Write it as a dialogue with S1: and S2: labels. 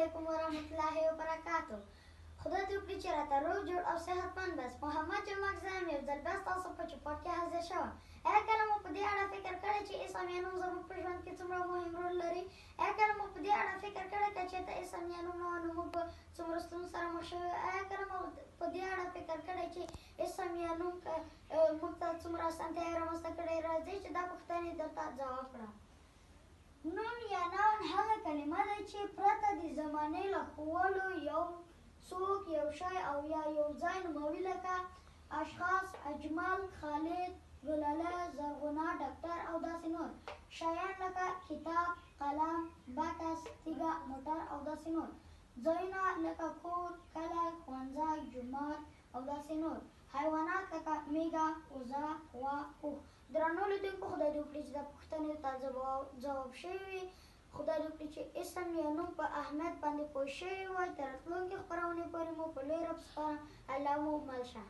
S1: علیکم ورحمت الله وبرکاتو. خدای دې وکړي چې راته روغ جوړ او صحتمند بس. محمد جمعک زه یم یو ځل بیا ستاسو په چوپړ کې حاضر شوم. ایا کله مو په دې اړه فکر کړی چې اسلامي نوم زموږ په ژوند کې څومره مهم رول لري؟ ایا کله مو په دې اړه فکر کړی که چېرته اسلامي نوم نه وای نو موږ به څومره ستونزو سره مخ شوي؟ ایا کله مو په دې اړه فکر کړی چې اسلامي نوم موږ ته څومره اسانتیاوې رامنځته کړې؟ راځئ چې دا پوښتنې درته ځواب کړم. نوم یا ناون هغه کلمه ده چې پرته د زمانې له ښوولو یو څوک یو شی او یا یو ځای نوموي، لکه اشخاص، اجمل، خالد، ګلاله، زرغونه، ډاکټر او داسې نور. شیان لکه کتاب، قلم، بکس، تیږه، موټر او داسې نور. ځایونه لکه کور، کلی، ښوونځی، جومات او داسې نور. حیوانات لکه میږه، وزه، غوا، اوښ. درنو لیدونکو، خدای دې وکړي چې دا پوښتنې ته ځواب شوي وي. خدای دې وکړي چې اسم یا نوم په اهمیت باندې پوه شوي وای. تر راتلونکې خپرونې پورې مو په لوی رب سپارم. الله مو مل شه.